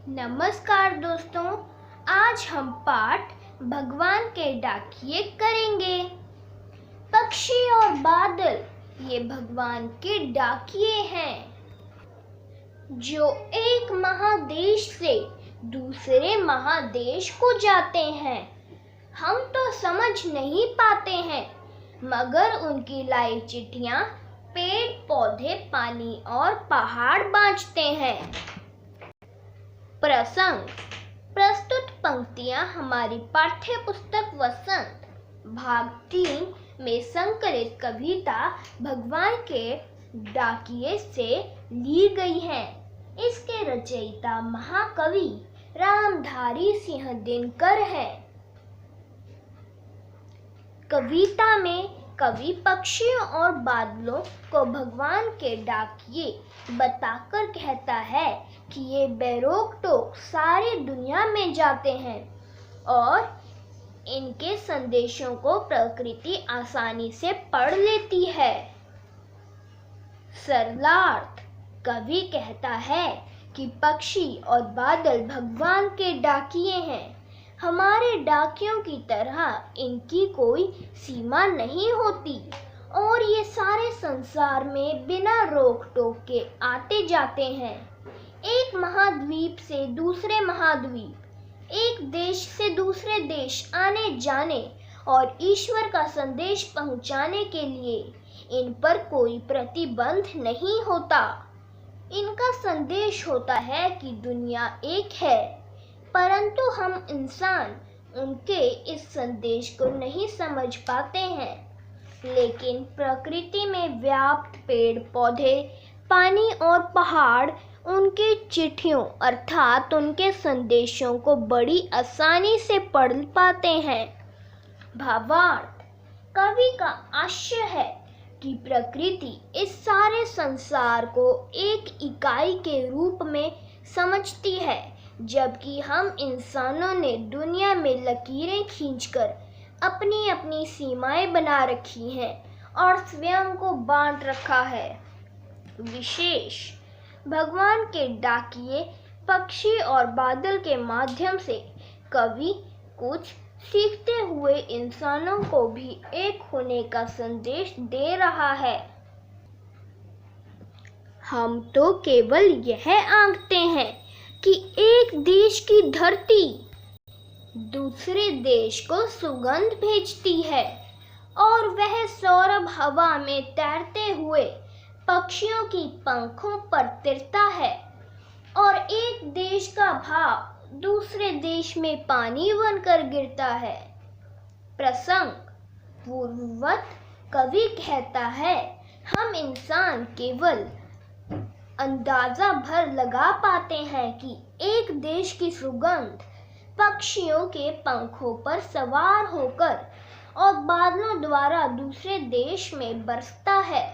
नमस्कार दोस्तों, आज हम पाठ भगवान के डाकिए करेंगे। पक्षी और बादल ये भगवान के डाकिए हैं जो एक महादेश से दूसरे महादेश को जाते हैं। हम तो समझ नहीं पाते हैं, मगर उनकी लाई चिट्ठियां पेड़ पौधे पानी और पहाड़ बाँचते हैं। प्रसंग। प्रस्तुत पंक्तियां हमारी पाठ्य पुस्तक वसंत भाग 3 में संकलित कविता भगवान के डाकिए से ली गई हैं। इसके रचयिता महाकवि रामधारी सिंह दिनकर है। कविता में कवि पक्षियों और बादलों को भगवान के डाकिए बताकर कहता है कि ये बेरोक टोक सारी दुनिया में जाते हैं और इनके संदेशों को प्रकृति आसानी से पढ़ लेती है। सरलार्थ। कवि कहता है कि पक्षी और बादल भगवान के डाकिए हैं। हमारे डाकियों की तरह इनकी कोई सीमा नहीं होती और ये सारे संसार में बिना रोक टोक के आते जाते हैं। एक महाद्वीप से दूसरे महाद्वीप, एक देश से दूसरे देश आने जाने और ईश्वर का संदेश पहुंचाने के लिए इन पर कोई प्रतिबंध नहीं होता। इनका संदेश होता है कि दुनिया एक है, परंतु हम इंसान उनके इस संदेश को नहीं समझ पाते हैं। लेकिन प्रकृति में व्याप्त पेड़ पौधे पानी और पहाड़ उनके चिट्ठियों अर्थात उनके संदेशों को बड़ी आसानी से पढ़ पाते हैं। भावार्थ। कवि का आशय है कि प्रकृति इस सारे संसार को एक इकाई के रूप में समझती है, जबकि हम इंसानों ने दुनिया में लकीरें खींचकर अपनी अपनी सीमाएं बना रखी हैं और स्वयं को बांट रखा है। विशेष। भगवान के डाकिए पक्षी और बादल के माध्यम से कवि कुछ सीखते हुए इंसानों को भी एक होने का संदेश दे रहा है। हम तो केवल यह आंकते हैं कि एक देश की धरती दूसरे देश को सुगंध भेजती है और वह सौरभ हवा में तैरते हुए पक्षियों की पंखों पर तिरता है और एक देश का भाव दूसरे देश में पानी बनकर गिरता है। प्रसंग। पूर्ववत कवि कहता है, हम इंसान केवल अंदाजा भर लगा पाते हैं कि एक देश की सुगंध पक्षियों के पंखों पर सवार होकर और बादलों द्वारा दूसरे देश में बरसता है।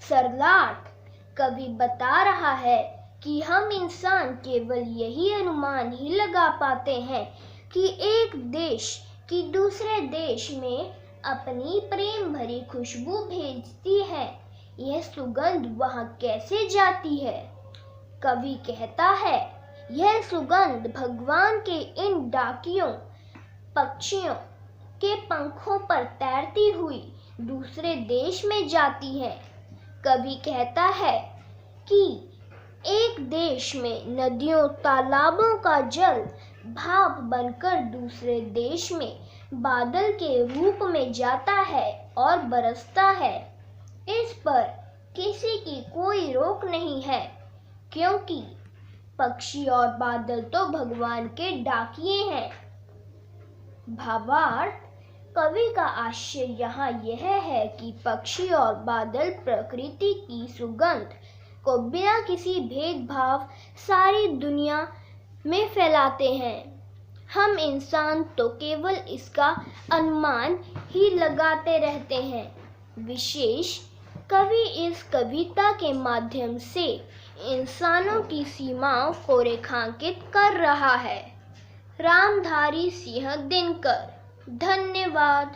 सरलार्थ। कवि बता रहा है कि हम इंसान केवल यही अनुमान ही लगा पाते हैं कि एक देश की दूसरे देश में अपनी प्रेम भरी खुशबू भेजती है। यह सुगंध वहां कैसे जाती है? कवि कहता है, यह सुगंध भगवान के इन डाकियों पक्षियों के पंखों पर तैरती हुई दूसरे देश में जाती है। कवि कहता है कि एक देश में नदियों तालाबों का जल भाप बनकर दूसरे देश में बादल के रूप में जाता है और बरसता है। इस पर किसी की कोई रोक नहीं है, क्योंकि पक्षी और बादल तो भगवान के डाकिए हैं। भावार्थ। कवि का आशय यहाँ यह है कि पक्षी और बादल प्रकृति की सुगंध को बिना किसी भेदभाव सारी दुनिया में फैलाते हैं। हम इंसान तो केवल इसका अनुमान ही लगाते रहते हैं। विशेष। कवि इस कविता के माध्यम से इंसानों की सीमाओं को रेखांकित कर रहा है। रामधारी सिंह दिनकर। धन्यवाद।